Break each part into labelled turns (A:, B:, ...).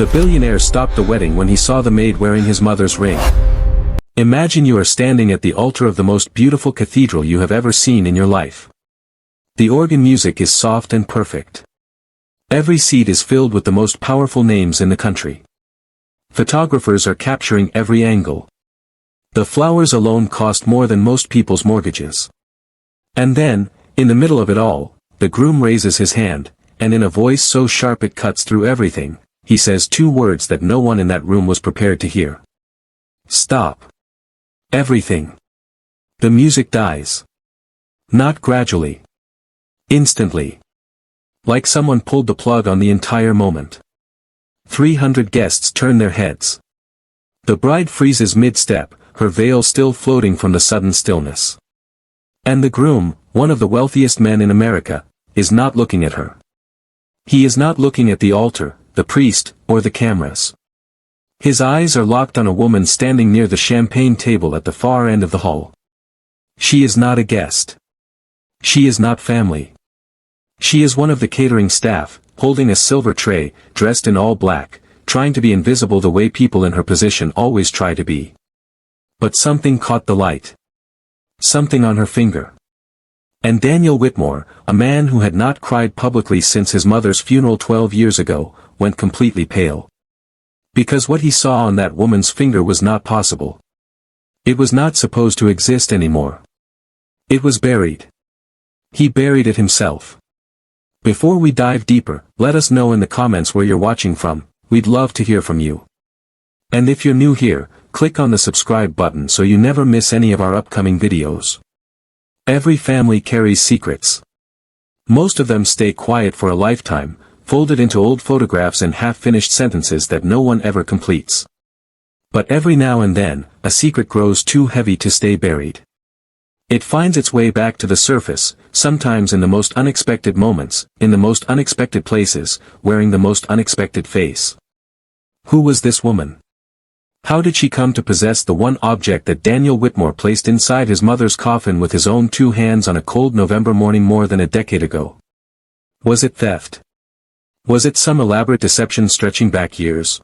A: The billionaire stopped the wedding when he saw the maid wearing his mother's ring. Imagine you are standing at the altar of the most beautiful cathedral you have ever seen in your life. The organ music is soft and perfect. Every seat is filled with the most powerful names in the country. Photographers are capturing every angle. The flowers alone cost more than most people's mortgages. And then, in the middle of it all, the groom raises his hand, and in a voice so sharp it cuts through everything, he says two words that no one in that room was prepared to hear. Stop. Everything. The music dies. Not gradually. Instantly. Like someone pulled the plug on the entire moment. 300 guests turn their heads. The bride freezes mid-step, her veil still floating from the sudden stillness. And the groom, one of the wealthiest men in America, is not looking at her. He is not looking at the altar, the priest, or the cameras. His eyes are locked on a woman standing near the champagne table at the far end of the hall. She is not a guest. She is not family. She is one of the catering staff, holding a silver tray, dressed in all black, trying to be invisible the way people in her position always try to be. But something caught the light. Something on her finger. And Daniel Whitmore, a man who had not cried publicly since his mother's funeral 12 years ago, went completely pale. Because what he saw on that woman's finger was not possible. It was not supposed to exist anymore. It was buried. He buried it himself. Before we dive deeper, let us know in the comments where you're watching from. We'd love to hear from you. And if you're new here, click on the subscribe button so you never miss any of our upcoming videos. Every family carries secrets. Most of them stay quiet for a lifetime, folded into old photographs and half-finished sentences that no one ever completes. But every now and then, a secret grows too heavy to stay buried. It finds its way back to the surface, sometimes in the most unexpected moments, in the most unexpected places, wearing the most unexpected face. Who was this woman? How did she come to possess the one object that Daniel Whitmore placed inside his mother's coffin with his own two hands on a cold November morning more than a decade ago? Was it theft? Was it some elaborate deception stretching back years?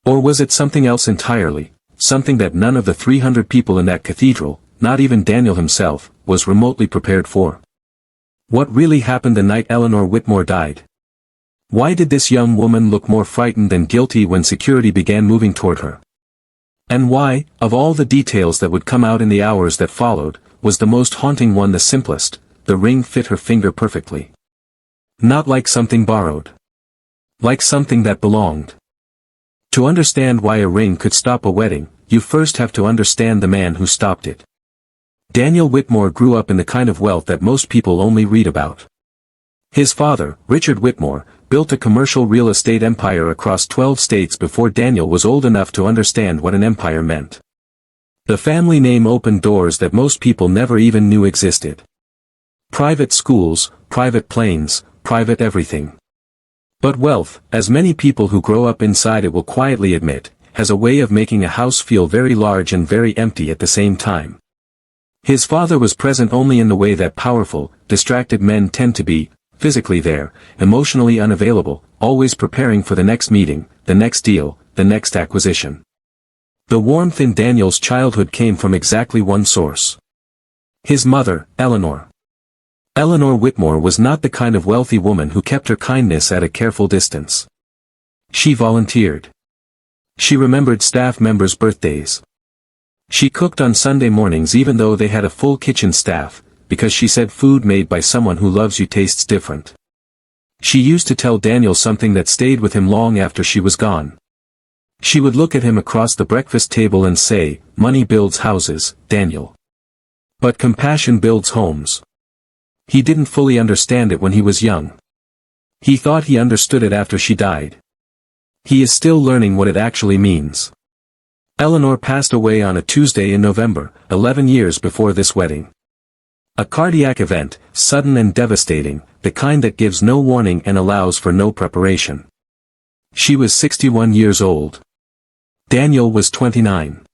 A: Or was it something else entirely, something that none of the 300 people in that cathedral, not even Daniel himself, was remotely prepared for? What really happened the night Eleanor Whitmore died? Why did this young woman look more frightened than guilty when security began moving toward her? And why, of all the details that would come out in the hours that followed, was the most haunting one the simplest? The ring fit her finger perfectly. Not like something borrowed. Like something that belonged. To understand why a ring could stop a wedding, you first have to understand the man who stopped it. Daniel Whitmore grew up in the kind of wealth that most people only read about. His father, Richard Whitmore, built a commercial real estate empire across 12 states before Daniel was old enough to understand what an empire meant. The family name opened doors that most people never even knew existed. Private schools, private planes, private everything. But wealth, as many people who grow up inside it will quietly admit, has a way of making a house feel very large and very empty at the same time. His father was present only in the way that powerful, distracted men tend to be, physically there, emotionally unavailable, always preparing for the next meeting, the next deal, the next acquisition. The warmth in Daniel's childhood came from exactly one source. His mother, Eleanor. Eleanor Whitmore was not the kind of wealthy woman who kept her kindness at a careful distance. She volunteered. She remembered staff members' birthdays. She cooked on Sunday mornings even though they had a full kitchen staff, because she said food made by someone who loves you tastes different. She used to tell Daniel something that stayed with him long after she was gone. She would look at him across the breakfast table and say, "Money builds houses, Daniel. But compassion builds homes." He didn't fully understand it when he was young. He thought he understood it after she died. He is still learning what it actually means. Eleanor passed away on a Tuesday in November, 11 years before this wedding. A cardiac event, sudden and devastating, the kind that gives no warning and allows for no preparation. She was 61 years old. Daniel was 29.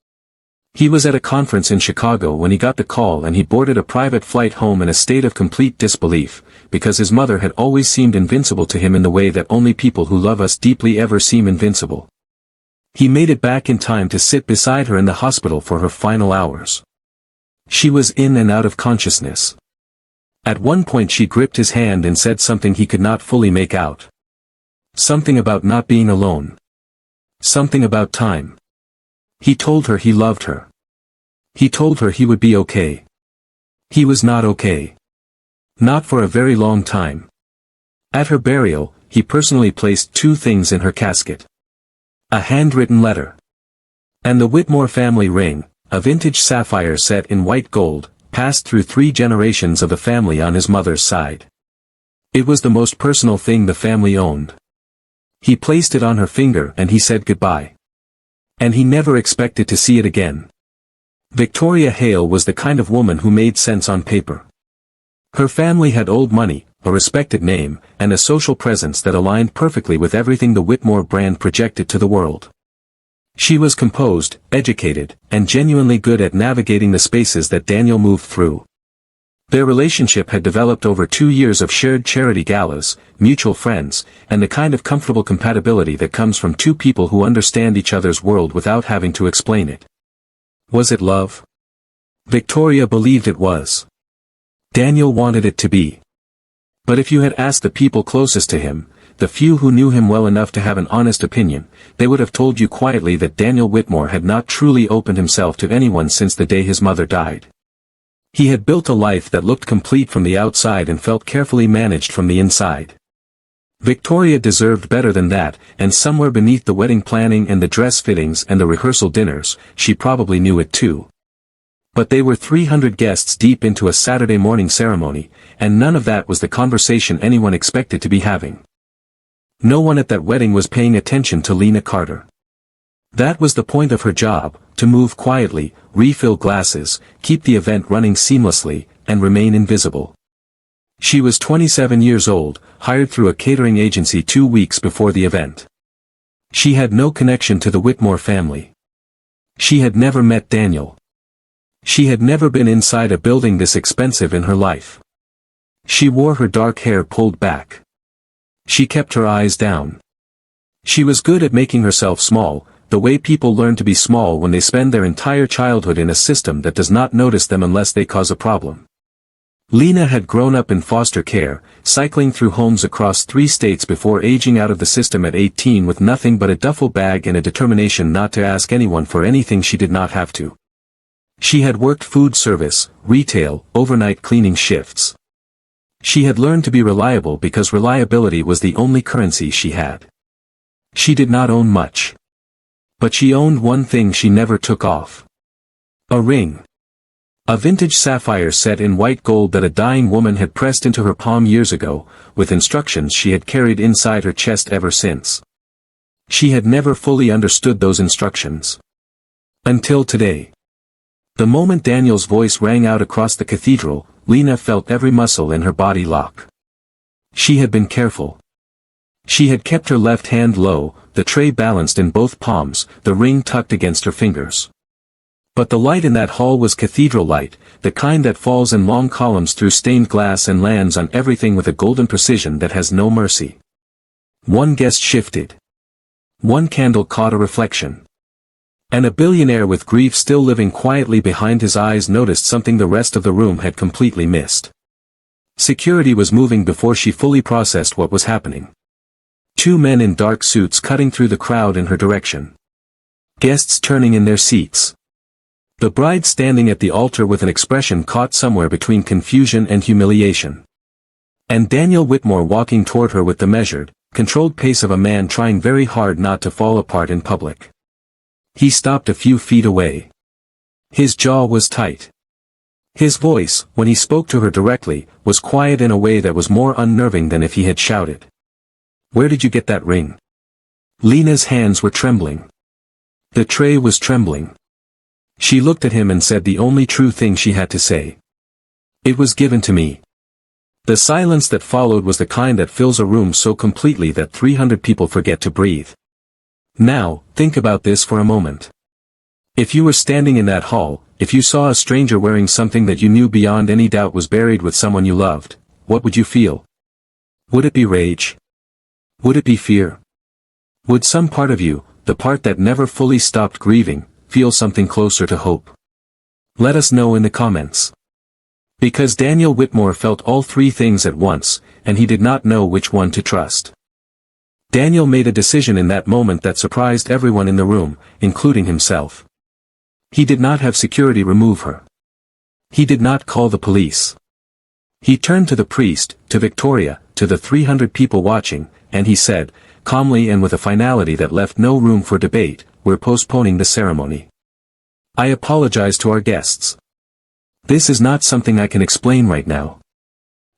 A: He was at a conference in Chicago when he got the call, and he boarded a private flight home in a state of complete disbelief, because his mother had always seemed invincible to him in the way that only people who love us deeply ever seem invincible. He made it back in time to sit beside her in the hospital for her final hours. She was in and out of consciousness. At one point she gripped his hand and said something he could not fully make out. Something about not being alone. Something about time. He told her he loved her. He told her he would be okay. He was not okay. Not for a very long time. At her burial, he personally placed 2 things in her casket. A handwritten letter. And the Whitmore family ring, a vintage sapphire set in white gold, passed through 3 generations of the family on his mother's side. It was the most personal thing the family owned. He placed it on her finger and he said goodbye. And he never expected to see it again. Victoria Hale was the kind of woman who made sense on paper. Her family had old money, a respected name, and a social presence that aligned perfectly with everything the Whitmore brand projected to the world. She was composed, educated, and genuinely good at navigating the spaces that Daniel moved through. Their relationship had developed over 2 years of shared charity galas, mutual friends, and the kind of comfortable compatibility that comes from 2 people who understand each other's world without having to explain it. Was it love? Victoria believed it was. Daniel wanted it to be. But if you had asked the people closest to him, the few who knew him well enough to have an honest opinion, they would have told you quietly that Daniel Whitmore had not truly opened himself to anyone since the day his mother died. He had built a life that looked complete from the outside and felt carefully managed from the inside. Victoria deserved better than that, and somewhere beneath the wedding planning and the dress fittings and the rehearsal dinners, she probably knew it too. But they were 300 guests deep into a Saturday morning ceremony, and none of that was the conversation anyone expected to be having. No one at that wedding was paying attention to Lena Carter. That was the point of her job, to move quietly, refill glasses, keep the event running seamlessly, and remain invisible. She was 27 years old, hired through a catering agency 2 weeks before the event. She had no connection to the Whitmore family. She had never met Daniel. She had never been inside a building this expensive in her life. She wore her dark hair pulled back. She kept her eyes down. She was good at making herself small, the way people learn to be small when they spend their entire childhood in a system that does not notice them unless they cause a problem. Lena had grown up in foster care, cycling through homes across 3 states before aging out of the system at 18 with nothing but a duffel bag and a determination not to ask anyone for anything she did not have to. She had worked food service, retail, overnight cleaning shifts. She had learned to be reliable because reliability was the only currency she had. She did not own much. But she owned one thing she never took off. A ring. A vintage sapphire set in white gold that a dying woman had pressed into her palm years ago, with instructions she had carried inside her chest ever since. She had never fully understood those instructions. Until today. The moment Daniel's voice rang out across the cathedral, Lena felt every muscle in her body lock. She had been careful. She had kept her left hand low, the tray balanced in both palms, the ring tucked against her fingers. But the light in that hall was cathedral light, the kind that falls in long columns through stained glass and lands on everything with a golden precision that has no mercy. One guest shifted. One candle caught a reflection. And a billionaire with grief still living quietly behind his eyes noticed something the rest of the room had completely missed. Security was moving before she fully processed what was happening. 2 men in dark suits cutting through the crowd in her direction. Guests turning in their seats. The bride standing at the altar with an expression caught somewhere between confusion and humiliation. And Daniel Whitmore walking toward her with the measured, controlled pace of a man trying very hard not to fall apart in public. He stopped a few feet away. His jaw was tight. His voice, when he spoke to her directly, was quiet in a way that was more unnerving than if he had shouted. "Where did you get that ring?" Lena's hands were trembling. The tray was trembling. She looked at him and said the only true thing she had to say. "It was given to me." The silence that followed was the kind that fills a room so completely that 300 people forget to breathe. Now, think about this for a moment. If you were standing in that hall, if you saw a stranger wearing something that you knew beyond any doubt was buried with someone you loved, what would you feel? Would it be rage? Would it be fear? Would some part of you, the part that never fully stopped grieving, feel something closer to hope? Let us know in the comments. Because Daniel Whitmore felt all three things at once, and he did not know which one to trust. Daniel made a decision in that moment that surprised everyone in the room, including himself. He did not have security remove her. He did not call the police. He turned to the priest, to Victoria, to the 300 people watching, and he said, calmly and with a finality that left no room for debate, we're postponing the ceremony. I apologize to our guests. This is not something I can explain right now.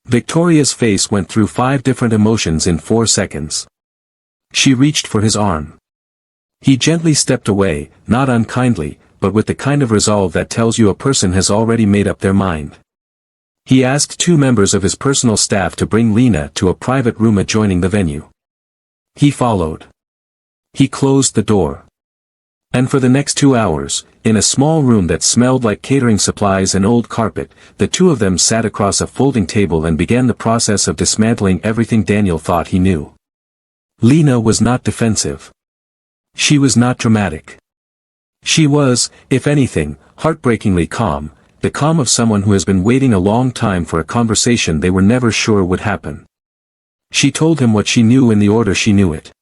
A: Victoria's face went through 5 different emotions in 4 seconds. She reached for his arm. He gently stepped away, not unkindly, but with the kind of resolve that tells you a person has already made up their mind. He asked 2 members of his personal staff to bring Lena to a private room adjoining the venue. He followed. He closed the door. And for the next 2 hours, in a small room that smelled like catering supplies and old carpet, the 2 of them sat across a folding table and began the process of dismantling everything Daniel thought he knew. Lena was not defensive. She was not dramatic. She was, if anything, heartbreakingly calm, the calm of someone who has been waiting a long time for a conversation they were never sure would happen. She told him what she knew in the order she knew it.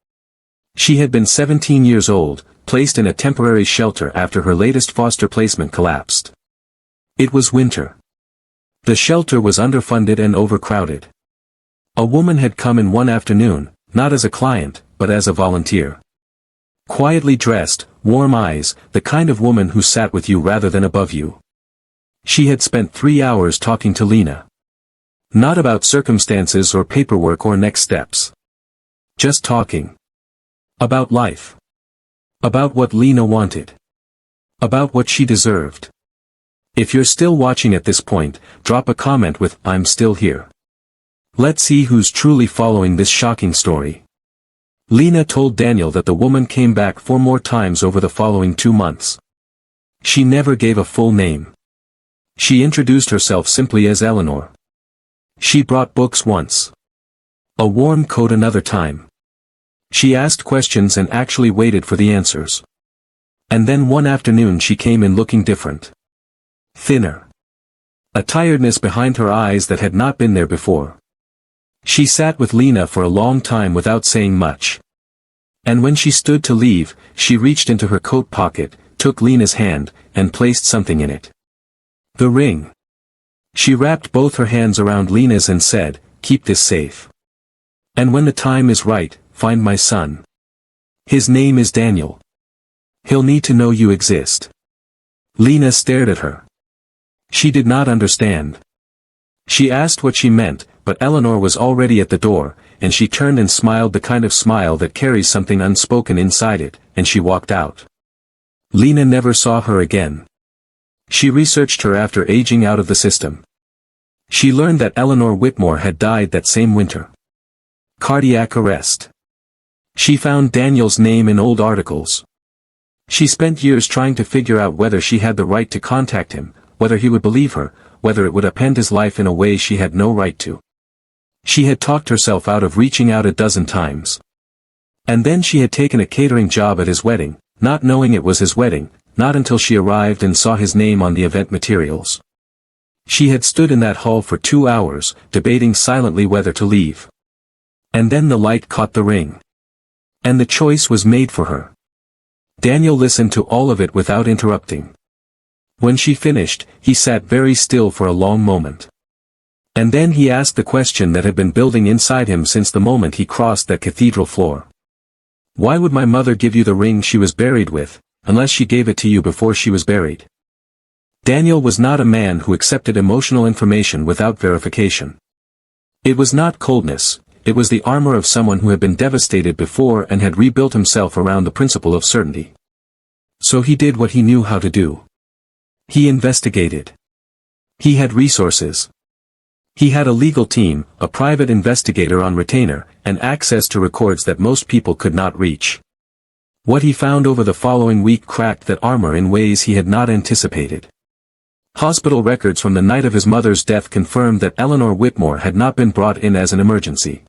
A: She had been 17 years old, placed in a temporary shelter after her latest foster placement collapsed. It was winter. The shelter was underfunded and overcrowded. A woman had come in one afternoon, not as a client, but as a volunteer. Quietly dressed, warm eyes, the kind of woman who sat with you rather than above you. She had spent 3 hours talking to Lena. Not about circumstances or paperwork or next steps. Just talking. About life. About what Lena wanted. About what she deserved. If you're still watching at this point, drop a comment with "I'm still here." Let's see who's truly following this shocking story. Lena told Daniel that the woman came back 4 more times over the following 2 months. She never gave a full name. She introduced herself simply as Eleanor. She brought books once. A warm coat another time. She asked questions and actually waited for the answers. And then one afternoon she came in looking different. Thinner. A tiredness behind her eyes that had not been there before. She sat with Lena for a long time without saying much. And when she stood to leave, she reached into her coat pocket, took Lena's hand, and placed something in it. The ring. She wrapped both her hands around Lena's and said, "Keep this safe. And when the time is right, find my son. His name is Daniel. He'll need to know you exist." Lena stared at her. She did not understand. She asked what she meant, but Eleanor was already at the door, and she turned and smiled the kind of smile that carries something unspoken inside it, and she walked out. Lena never saw her again. She researched her after aging out of the system. She learned that Eleanor Whitmore had died that same winter. Cardiac arrest. She found Daniel's name in old articles. She spent years trying to figure out whether she had the right to contact him, whether he would believe her, whether it would upend his life in a way she had no right to. She had talked herself out of reaching out a dozen times. And then she had taken a catering job at his wedding, not knowing it was his wedding, not until she arrived and saw his name on the event materials. She had stood in that hall for 2 hours, debating silently whether to leave. And then the light caught the ring. And the choice was made for her. Daniel listened to all of it without interrupting. When she finished, he sat very still for a long moment. And then he asked the question that had been building inside him since the moment he crossed that cathedral floor. Why would my mother give you the ring she was buried with, unless she gave it to you before she was buried? Daniel was not a man who accepted emotional information without verification. It was not coldness, it was the armor of someone who had been devastated before and had rebuilt himself around the principle of certainty. So he did what he knew how to do. He investigated. He had resources. He had a legal team, a private investigator on retainer, and access to records that most people could not reach. What he found over the following week cracked that armor in ways he had not anticipated. Hospital records from the night of his mother's death confirmed that Eleanor Whitmore had not been brought in as an emergency.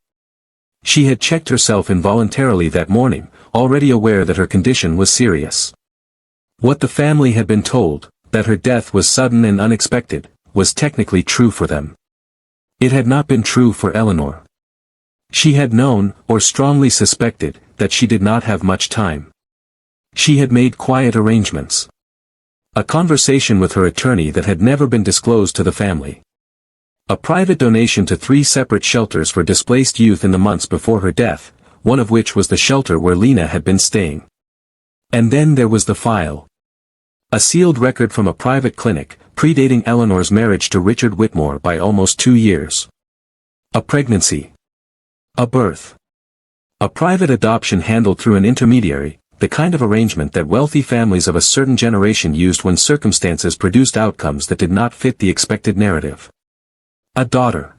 A: She had checked herself involuntarily that morning, already aware that her condition was serious. What the family had been told, that her death was sudden and unexpected, was technically true for them. It had not been true for Eleanor. She had known, or strongly suspected, that she did not have much time. She had made quiet arrangements. A conversation with her attorney that had never been disclosed to the family. A private donation to 3 separate shelters for displaced youth in the months before her death, one of which was the shelter where Lena had been staying. And then there was the file. A sealed record from a private clinic, predating Eleanor's marriage to Richard Whitmore by almost 2 years. A pregnancy. A birth. A private adoption handled through an intermediary, the kind of arrangement that wealthy families of a certain generation used when circumstances produced outcomes that did not fit the expected narrative. A daughter.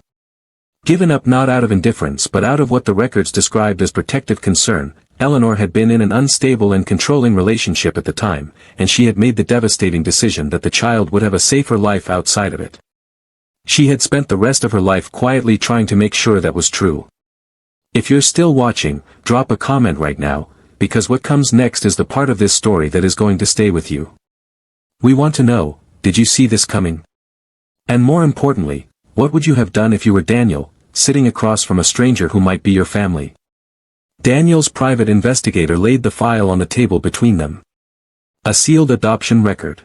A: Given up not out of indifference but out of what the records described as protective concern, Eleanor had been in an unstable and controlling relationship at the time, and she had made the devastating decision that the child would have a safer life outside of it. She had spent the rest of her life quietly trying to make sure that was true. If you're still watching, drop a comment right now, because what comes next is the part of this story that is going to stay with you. We want to know, did you see this coming? And more importantly, what would you have done if you were Daniel, sitting across from a stranger who might be your family? Daniel's private investigator laid the file on the table between them. A sealed adoption record.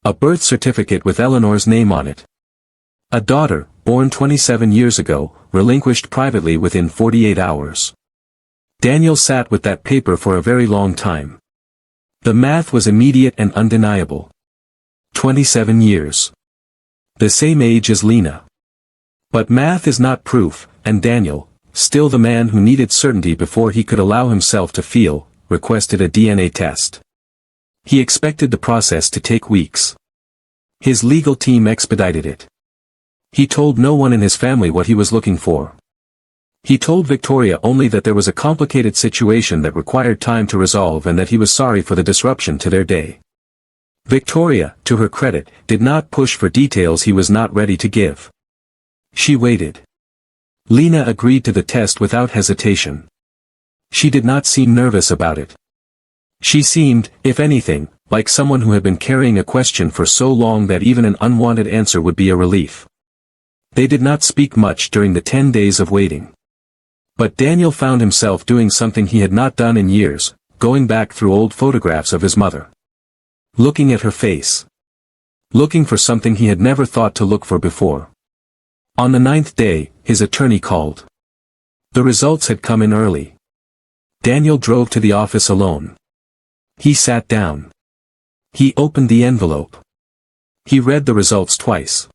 A: A birth certificate with Eleanor's name on it. A daughter, born 27 years ago, relinquished privately within 48 hours. Daniel sat with that paper for a very long time. The math was immediate and undeniable. 27 years. The same age as Lena. But math is not proof, and Daniel, still the man who needed certainty before he could allow himself to feel, requested a DNA test. He expected the process to take weeks. His legal team expedited it. He told no one in his family what he was looking for. He told Victoria only that there was a complicated situation that required time to resolve and that he was sorry for the disruption to their day. Victoria, to her credit, did not push for details he was not ready to give. She waited. Lena agreed to the test without hesitation. She did not seem nervous about it. She seemed, if anything, like someone who had been carrying a question for so long that even an unwanted answer would be a relief. They did not speak much during the 10 days of waiting. But Daniel found himself doing something he had not done in years, going back through old photographs of his mother. Looking at her face. Looking for something he had never thought to look for before. On the 9th day, his attorney called. The results had come in early. Daniel drove to the office alone. He sat down. He opened the envelope. He read the results twice.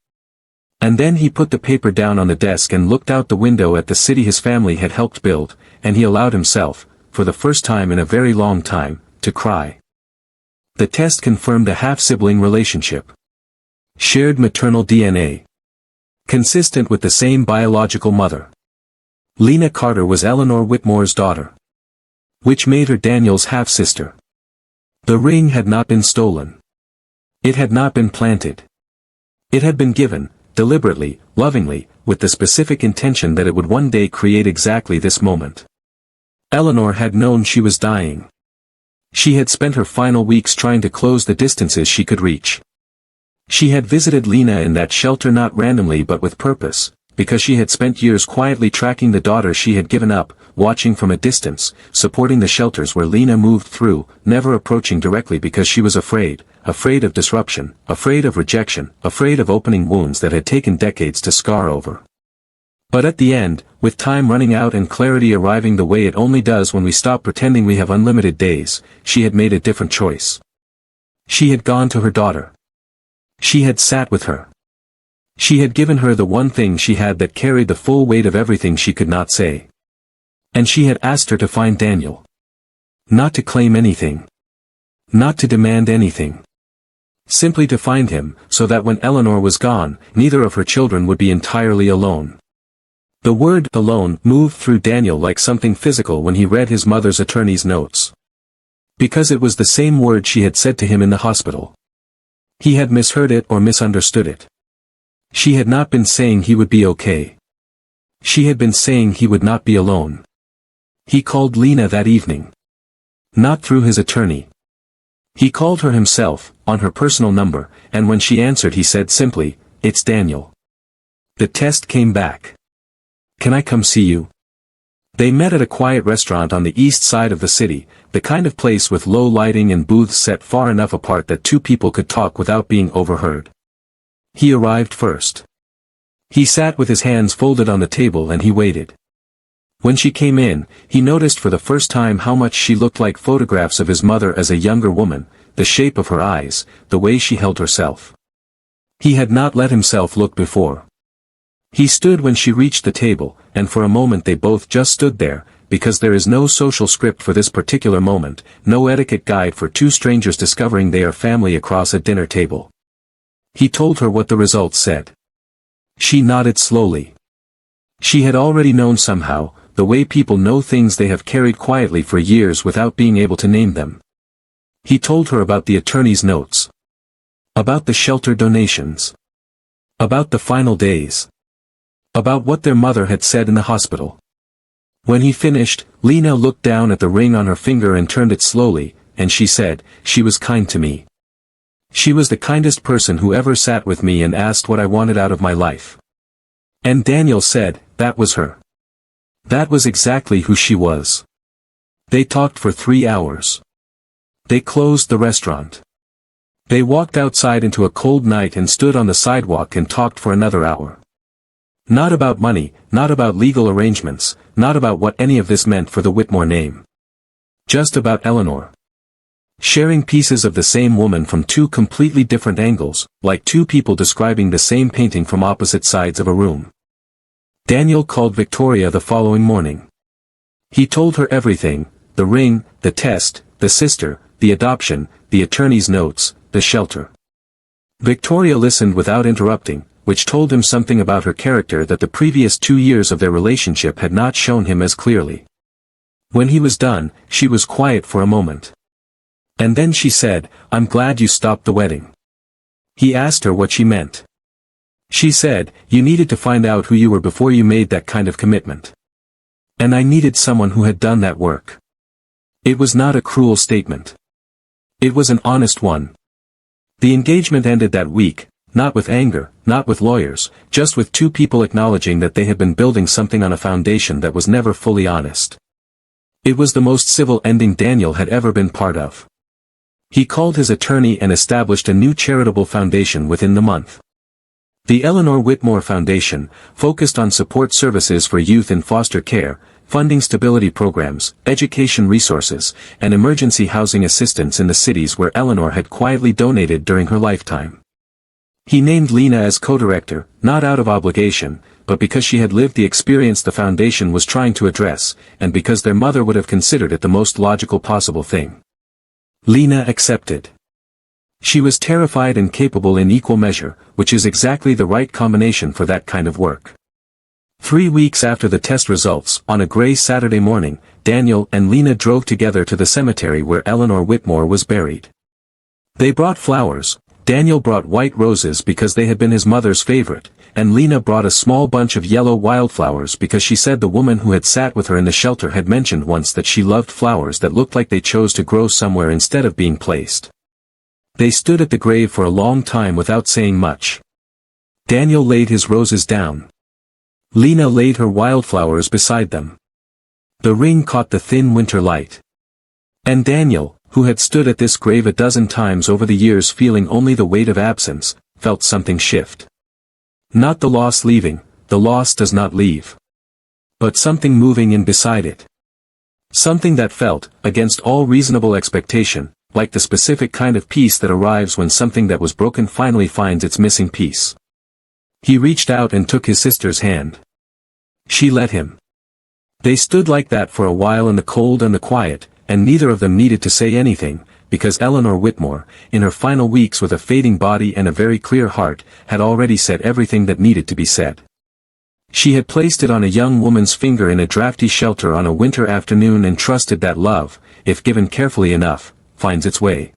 A: And then he put the paper down on the desk and looked out the window at the city his family had helped build, and he allowed himself, for the first time in a very long time, to cry. The test confirmed a half-sibling relationship. Shared maternal DNA. Consistent with the same biological mother. Lena Carter was Eleanor Whitmore's daughter. Which made her Daniel's half-sister. The ring had not been stolen. It had not been planted. It had been given, deliberately, lovingly, with the specific intention that it would one day create exactly this moment. Eleanor had known she was dying. She had spent her final weeks trying to close the distances she could reach. She had visited Lena in that shelter not randomly but with purpose, because she had spent years quietly tracking the daughter she had given up, watching from a distance, supporting the shelters where Lena moved through, never approaching directly because she was afraid of disruption, afraid of rejection, afraid of opening wounds that had taken decades to scar over. But at the end, with time running out and clarity arriving the way it only does when we stop pretending we have unlimited days, she had made a different choice. She had gone to her daughter. She had sat with her. She had given her the one thing she had that carried the full weight of everything she could not say. And she had asked her to find Daniel. Not to claim anything. Not to demand anything. Simply to find him, so that when Eleanor was gone, neither of her children would be entirely alone. The word alone moved through Daniel like something physical when he read his mother's attorney's notes. Because it was the same word she had said to him in the hospital. He had misheard it or misunderstood it. She had not been saying he would be okay. She had been saying he would not be alone. He called Lena that evening. Not through his attorney. He called her himself, on her personal number, and when she answered he said simply, "It's Daniel. The test came back. Can I come see you?" They met at a quiet restaurant on the east side of the city, the kind of place with low lighting and booths set far enough apart that two people could talk without being overheard. He arrived first. He sat with his hands folded on the table and he waited. When she came in, he noticed for the first time how much she looked like photographs of his mother as a younger woman, the shape of her eyes, the way she held herself. He had not let himself look before. He stood when she reached the table, and for a moment they both just stood there, because there is no social script for this particular moment, no etiquette guide for two strangers discovering they are family across a dinner table. He told her what the results said. She nodded slowly. She had already known somehow, the way people know things they have carried quietly for years without being able to name them. He told her about the attorney's notes. About the shelter donations. About the final days. About what their mother had said in the hospital. When he finished, Lena looked down at the ring on her finger and turned it slowly, and she said, "She was kind to me. She was the kindest person who ever sat with me and asked what I wanted out of my life." And Daniel said, that was her. That was exactly who she was. They talked for 3 hours. They closed the restaurant. They walked outside into a cold night and stood on the sidewalk and talked for another hour. Not about money, not about legal arrangements, not about what any of this meant for the Whitmore name. Just about Eleanor. Sharing pieces of the same woman from two completely different angles, like two people describing the same painting from opposite sides of a room. Daniel called Victoria the following morning. He told her everything, the ring, the test, the sister, the adoption, the attorney's notes, the shelter. Victoria listened without interrupting, which told him something about her character that the previous 2 years of their relationship had not shown him as clearly. When he was done, she was quiet for a moment. And then she said, "I'm glad you stopped the wedding." He asked her what she meant. She said, "You needed to find out who you were before you made that kind of commitment. And I needed someone who had done that work." It was not a cruel statement. It was an honest one. The engagement ended that week, not with anger, not with lawyers, just with two people acknowledging that they had been building something on a foundation that was never fully honest. It was the most civil ending Daniel had ever been part of. He called his attorney and established a new charitable foundation within the month. The Eleanor Whitmore Foundation, focused on support services for youth in foster care, funding stability programs, education resources, and emergency housing assistance in the cities where Eleanor had quietly donated during her lifetime. He named Lena as co-director, not out of obligation, but because she had lived the experience the foundation was trying to address, and because their mother would have considered it the most logical possible thing. Lena accepted. She was terrified and capable in equal measure, which is exactly the right combination for that kind of work. 3 weeks after the test results, on a gray Saturday morning, Daniel and Lena drove together to the cemetery where Eleanor Whitmore was buried. They brought flowers. Daniel brought white roses because they had been his mother's favorite, and Lena brought a small bunch of yellow wildflowers because she said the woman who had sat with her in the shelter had mentioned once that she loved flowers that looked like they chose to grow somewhere instead of being placed. They stood at the grave for a long time without saying much. Daniel laid his roses down. Lena laid her wildflowers beside them. The ring caught the thin winter light. And Daniel, who had stood at this grave a dozen times over the years feeling only the weight of absence, felt something shift. Not the loss leaving, the loss does not leave. But something moving in beside it. Something that felt, against all reasonable expectation, like the specific kind of peace that arrives when something that was broken finally finds its missing piece. He reached out and took his sister's hand. She let him. They stood like that for a while in the cold and the quiet, and neither of them needed to say anything, because Eleanor Whitmore, in her final weeks with a fading body and a very clear heart, had already said everything that needed to be said. She had placed it on a young woman's finger in a drafty shelter on a winter afternoon and trusted that love, if given carefully enough, finds its way.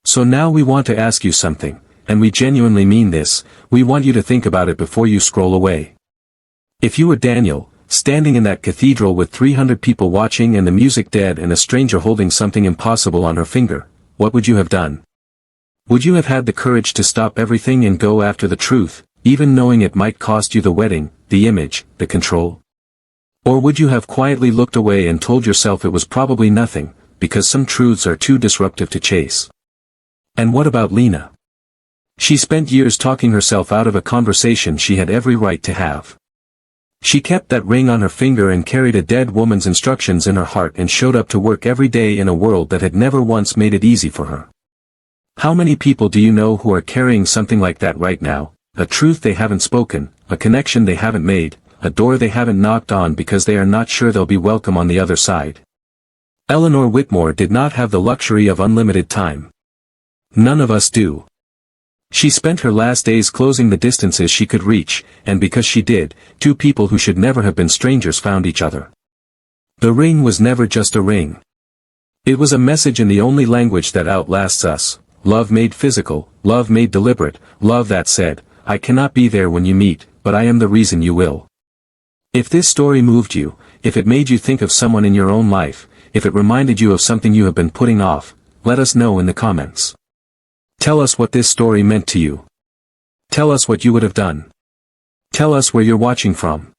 A: So now we want to ask you something, and we genuinely mean this, we want you to think about it before you scroll away. If you were Daniel, standing in that cathedral with 300 people watching and the music dead and a stranger holding something impossible on her finger, what would you have done? Would you have had the courage to stop everything and go after the truth, even knowing it might cost you the wedding, the image, the control? Or would you have quietly looked away and told yourself it was probably nothing, because some truths are too disruptive to chase? And what about Lena? She spent years talking herself out of a conversation she had every right to have. She kept that ring on her finger and carried a dead woman's instructions in her heart and showed up to work every day in a world that had never once made it easy for her. How many people do you know who are carrying something like that right now? A truth they haven't spoken, a connection they haven't made, a door they haven't knocked on because they are not sure they'll be welcome on the other side. Eleanor Whitmore did not have the luxury of unlimited time. None of us do. She spent her last days closing the distances she could reach, and because she did, two people who should never have been strangers found each other. The ring was never just a ring. It was a message in the only language that outlasts us, love made physical, love made deliberate, love that said, I cannot be there when you meet, but I am the reason you will. If this story moved you, if it made you think of someone in your own life, if it reminded you of something you have been putting off, let us know in the comments. Tell us what this story meant to you. Tell us what you would have done. Tell us where you're watching from.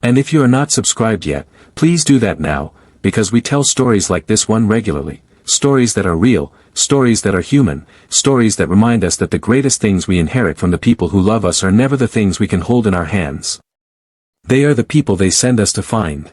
A: And if you are not subscribed yet, please do that now, because we tell stories like this one regularly, stories that are real, stories that are human, stories that remind us that the greatest things we inherit from the people who love us are never the things we can hold in our hands. They are the people they send us to find.